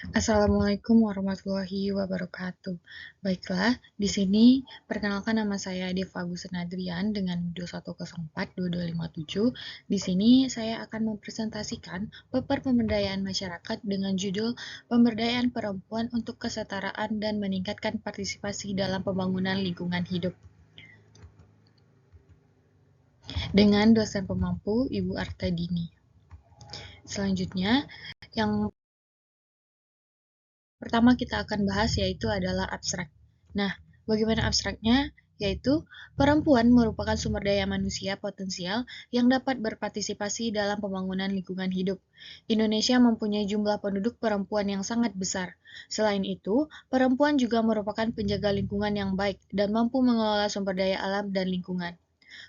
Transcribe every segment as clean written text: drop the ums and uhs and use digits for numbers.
Assalamualaikum warahmatullahi wabarakatuh. Baiklah, di sini perkenalkan nama saya Deva Gusenadrian dengan NIDO 1042257. Di sini saya akan mempresentasikan paper pemberdayaan masyarakat dengan judul Pemberdayaan Perempuan untuk Kesetaraan dan Meningkatkan Partisipasi dalam Pembangunan Lingkungan Hidup dengan dosen pemampu Ibu Arta Dini. Selanjutnya, yang pertama kita akan bahas yaitu adalah abstrak. Nah, bagaimana abstraknya? Yaitu perempuan merupakan sumber daya manusia potensial yang dapat berpartisipasi dalam pembangunan lingkungan hidup. Indonesia mempunyai jumlah penduduk perempuan yang sangat besar. Selain itu, perempuan juga merupakan penjaga lingkungan yang baik dan mampu mengelola sumber daya alam dan lingkungan.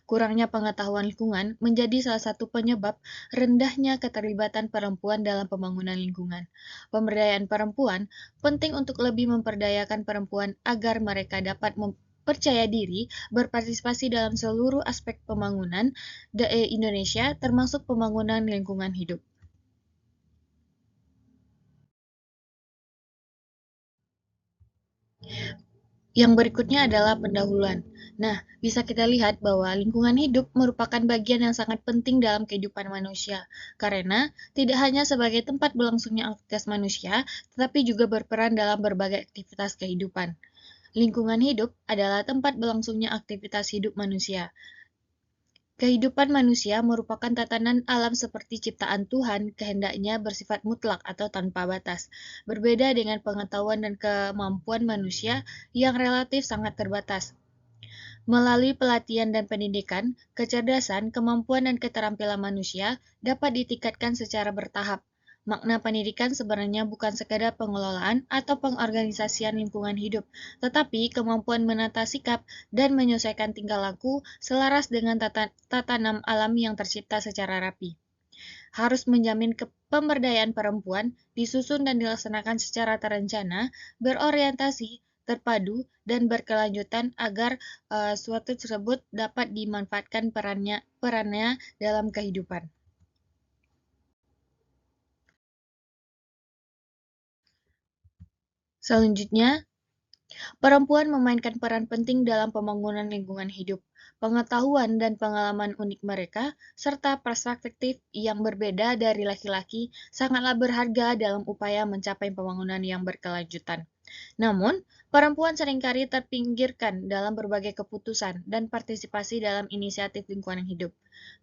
Kurangnya pengetahuan lingkungan menjadi salah satu penyebab rendahnya keterlibatan perempuan dalam pembangunan lingkungan. Pemberdayaan perempuan penting untuk lebih memperdayakan perempuan agar mereka dapat percaya diri berpartisipasi dalam seluruh aspek pembangunan Indonesia termasuk pembangunan lingkungan hidup. Yang berikutnya adalah pendahuluan. Nah, bisa kita lihat bahwa lingkungan hidup merupakan bagian yang sangat penting dalam kehidupan manusia, karena tidak hanya sebagai tempat berlangsungnya aktivitas manusia, tetapi juga berperan dalam berbagai aktivitas kehidupan. Lingkungan hidup adalah tempat berlangsungnya aktivitas hidup manusia. Kehidupan manusia merupakan tatanan alam seperti ciptaan Tuhan, kehendaknya bersifat mutlak atau tanpa batas. Berbeda dengan pengetahuan dan kemampuan manusia yang relatif sangat terbatas. Melalui pelatihan dan pendidikan, kecerdasan, kemampuan dan keterampilan manusia dapat ditingkatkan secara bertahap. Makna pendidikan sebenarnya bukan sekadar pengelolaan atau pengorganisasian lingkungan hidup, tetapi kemampuan menata sikap dan menyesuaikan tingkah laku selaras dengan tatanan alam yang tercipta secara rapi. Harus menjamin pemberdayaan perempuan disusun dan dilaksanakan secara terencana, berorientasi, terpadu, dan berkelanjutan agar suatu tersebut dapat dimanfaatkan perannya dalam kehidupan. Selanjutnya, perempuan memainkan peran penting dalam pembangunan lingkungan hidup. Pengetahuan dan pengalaman unik mereka, serta perspektif yang berbeda dari laki-laki, sangatlah berharga dalam upaya mencapai pembangunan yang berkelanjutan. Namun, perempuan seringkali terpinggirkan dalam berbagai keputusan dan partisipasi dalam inisiatif lingkungan hidup.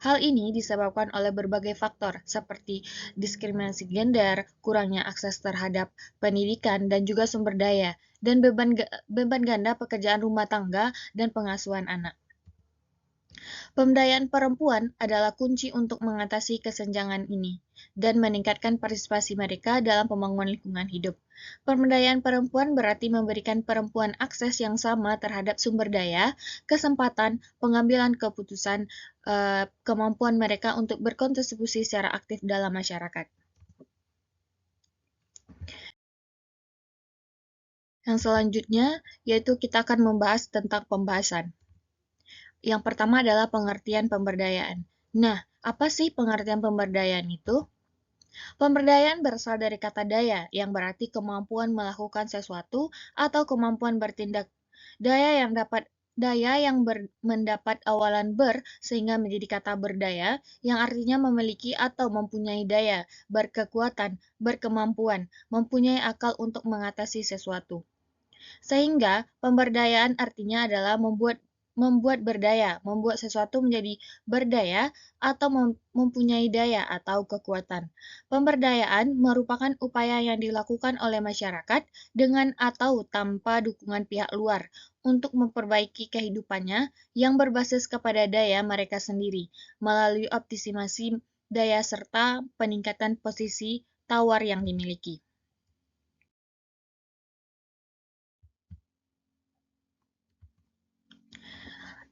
Hal ini disebabkan oleh berbagai faktor seperti diskriminasi gender, kurangnya akses terhadap pendidikan dan juga sumber daya, dan beban ganda pekerjaan rumah tangga dan pengasuhan anak. Pemberdayaan perempuan adalah kunci untuk mengatasi kesenjangan ini dan meningkatkan partisipasi mereka dalam pembangunan lingkungan hidup. Pemberdayaan perempuan berarti memberikan perempuan akses yang sama terhadap sumber daya, kesempatan, pengambilan keputusan, kemampuan mereka untuk berkontribusi secara aktif dalam masyarakat. Yang selanjutnya, yaitu kita akan membahas tentang pembahasan. Yang pertama adalah pengertian pemberdayaan. Nah, apa sih pengertian pemberdayaan itu? Pemberdayaan berasal dari kata daya, yang berarti kemampuan melakukan sesuatu atau kemampuan bertindak. Daya yang mendapat awalan sehingga menjadi kata berdaya, yang artinya memiliki atau mempunyai daya, berkekuatan, berkemampuan, mempunyai akal untuk mengatasi sesuatu. Sehingga pemberdayaan artinya adalah membuat berdaya, membuat sesuatu menjadi berdaya atau mempunyai daya atau kekuatan. Pemberdayaan merupakan upaya yang dilakukan oleh masyarakat dengan atau tanpa dukungan pihak luar untuk memperbaiki kehidupannya yang berbasis kepada daya mereka sendiri melalui optimasi daya serta peningkatan posisi tawar yang dimiliki.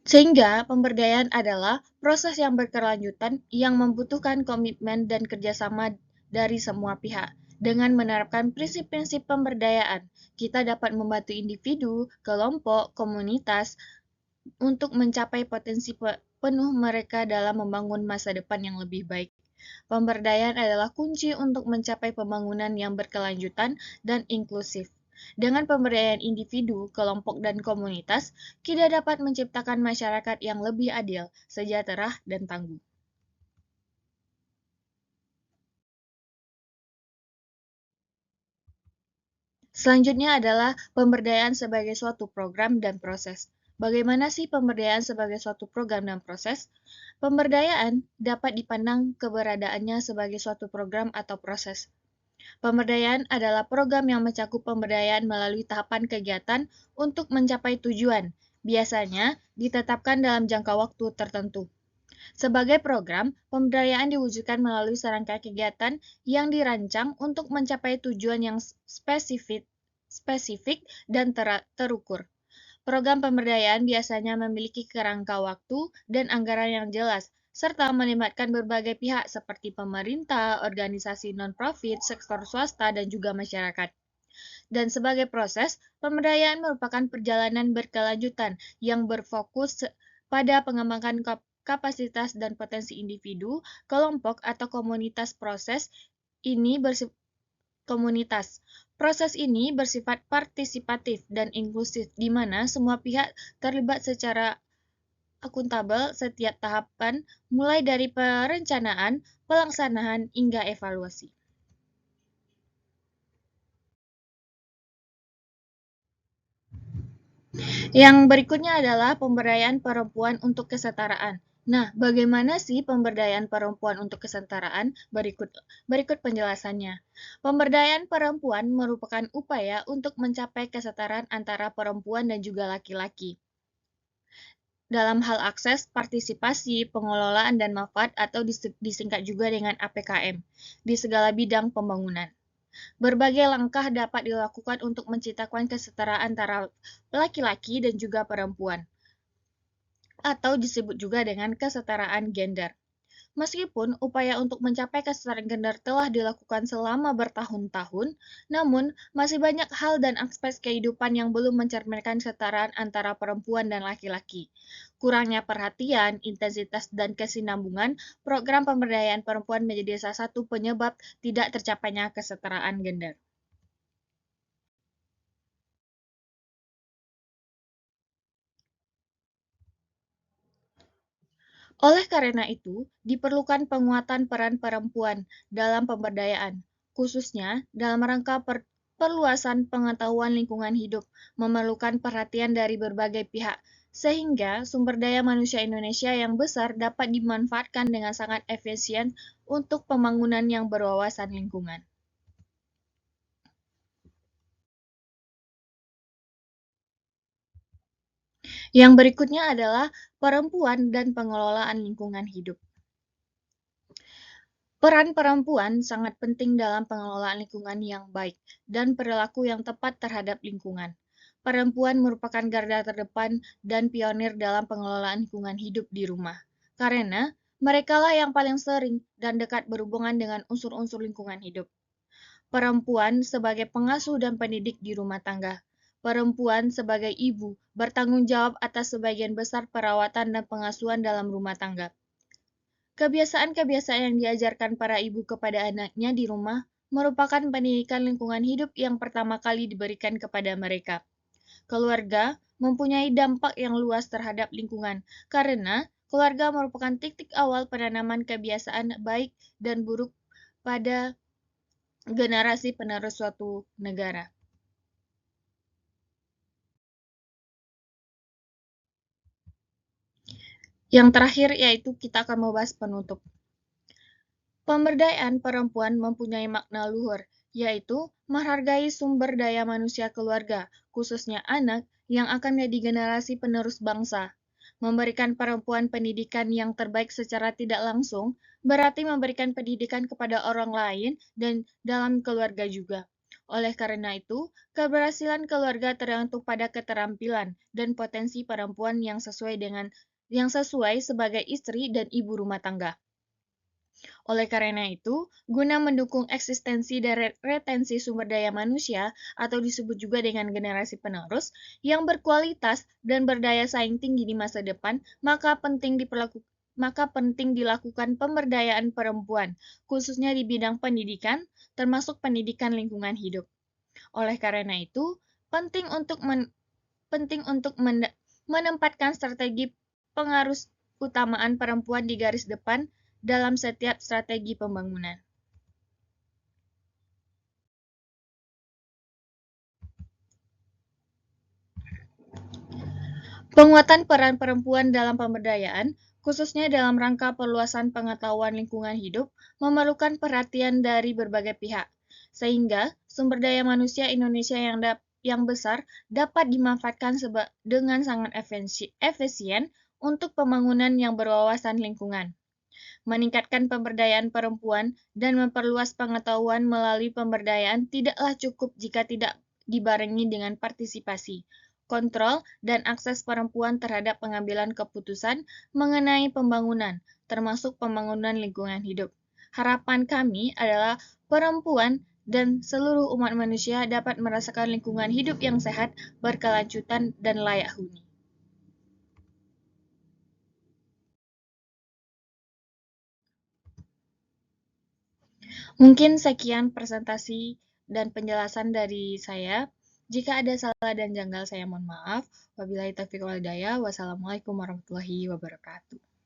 Sehingga pemberdayaan adalah proses yang berkelanjutan yang membutuhkan komitmen dan kerjasama dari semua pihak. Dengan menerapkan prinsip-prinsip pemberdayaan, kita dapat membantu individu, kelompok, komunitas untuk mencapai potensi penuh mereka dalam membangun masa depan yang lebih baik. Pemberdayaan adalah kunci untuk mencapai pembangunan yang berkelanjutan dan inklusif. Dengan pemberdayaan individu, kelompok, dan komunitas, kita dapat menciptakan masyarakat yang lebih adil, sejahtera, dan tangguh. Selanjutnya adalah pemberdayaan sebagai suatu program dan proses. Bagaimana sih pemberdayaan sebagai suatu program dan proses? Pemberdayaan dapat dipandang keberadaannya sebagai suatu program atau proses. Pemberdayaan adalah program yang mencakup pemberdayaan melalui tahapan kegiatan untuk mencapai tujuan, biasanya ditetapkan dalam jangka waktu tertentu. Sebagai program, pemberdayaan diwujudkan melalui serangkaian kegiatan yang dirancang untuk mencapai tujuan yang spesifik dan terukur. Program pemberdayaan biasanya memiliki kerangka waktu dan anggaran yang jelas, serta melibatkan berbagai pihak seperti pemerintah, organisasi non-profit, sektor swasta, dan juga masyarakat. Dan sebagai proses, pemberdayaan merupakan perjalanan berkelanjutan yang berfokus pada pengembangan kapasitas dan potensi individu, kelompok, atau komunitas. Proses ini bersifat partisipatif dan inklusif, di mana semua pihak terlibat secara akuntabel setiap tahapan, mulai dari perencanaan, pelaksanaan, hingga evaluasi. Yang berikutnya adalah pemberdayaan perempuan untuk kesetaraan. Nah, bagaimana sih pemberdayaan perempuan untuk kesetaraan? Berikut penjelasannya. Pemberdayaan perempuan merupakan upaya untuk mencapai kesetaraan antara perempuan dan juga laki-laki dalam hal akses, partisipasi, pengelolaan, dan manfaat atau disingkat juga dengan APKM di segala bidang pembangunan. Berbagai langkah dapat dilakukan untuk menciptakan kesetaraan antara laki-laki dan juga perempuan, atau disebut juga dengan kesetaraan gender. Meskipun upaya untuk mencapai kesetaraan gender telah dilakukan selama bertahun-tahun, namun masih banyak hal dan aspek kehidupan yang belum mencerminkan kesetaraan antara perempuan dan laki-laki. Kurangnya perhatian, intensitas, dan kesinambungan program pemberdayaan perempuan menjadi salah satu penyebab tidak tercapainya kesetaraan gender. Oleh karena itu, diperlukan penguatan peran perempuan dalam pemberdayaan, khususnya dalam rangka perluasan pengetahuan lingkungan hidup, memerlukan perhatian dari berbagai pihak, sehingga sumber daya manusia Indonesia yang besar dapat dimanfaatkan dengan sangat efisien untuk pembangunan yang berwawasan lingkungan. Yang berikutnya adalah perempuan dan pengelolaan lingkungan hidup. Peran perempuan sangat penting dalam pengelolaan lingkungan yang baik dan perilaku yang tepat terhadap lingkungan. Perempuan merupakan garda terdepan dan pionir dalam pengelolaan lingkungan hidup di rumah, karena merekalah yang paling sering dan dekat berhubungan dengan unsur-unsur lingkungan hidup. Perempuan sebagai pengasuh dan pendidik di rumah tangga. Perempuan sebagai ibu bertanggung jawab atas sebagian besar perawatan dan pengasuhan dalam rumah tangga. Kebiasaan-kebiasaan yang diajarkan para ibu kepada anaknya di rumah merupakan pendidikan lingkungan hidup yang pertama kali diberikan kepada mereka. Keluarga mempunyai dampak yang luas terhadap lingkungan, karena keluarga merupakan titik awal penanaman kebiasaan baik dan buruk pada generasi penerus suatu negara. Yang terakhir yaitu kita akan membahas penutup. Pemberdayaan perempuan mempunyai makna luhur, yaitu menghargai sumber daya manusia keluarga, khususnya anak, yang akan menjadi generasi penerus bangsa. Memberikan perempuan pendidikan yang terbaik secara tidak langsung, berarti memberikan pendidikan kepada orang lain dan dalam keluarga juga. Oleh karena itu, keberhasilan keluarga tergantung pada keterampilan dan potensi perempuan yang sesuai sebagai istri dan ibu rumah tangga. Oleh karena itu, guna mendukung eksistensi dan retensi sumber daya manusia atau disebut juga dengan generasi penerus yang berkualitas dan berdaya saing tinggi di masa depan, maka penting maka penting dilakukan pemberdayaan perempuan, khususnya di bidang pendidikan, termasuk pendidikan lingkungan hidup. Oleh karena itu, penting untuk menempatkan strategi pengaruh utamaan perempuan di garis depan dalam setiap strategi pembangunan. Penguatan peran perempuan dalam pemberdayaan, khususnya dalam rangka perluasan pengetahuan lingkungan hidup, memerlukan perhatian dari berbagai pihak, sehingga sumber daya manusia Indonesia yang besar dapat dimanfaatkan dengan sangat efisien untuk pembangunan yang berwawasan lingkungan. Meningkatkan pemberdayaan perempuan dan memperluas pengetahuan melalui pemberdayaan tidaklah cukup jika tidak dibarengi dengan partisipasi, kontrol, dan akses perempuan terhadap pengambilan keputusan mengenai pembangunan, termasuk pembangunan lingkungan hidup. Harapan kami adalah perempuan dan seluruh umat manusia dapat merasakan lingkungan hidup yang sehat, berkelanjutan, dan layak huni. Mungkin sekian presentasi dan penjelasan dari saya. Jika ada salah dan janggal, saya mohon maaf. Wabillahi taufiq wal hidayah. Wassalamualaikum warahmatullahi wabarakatuh.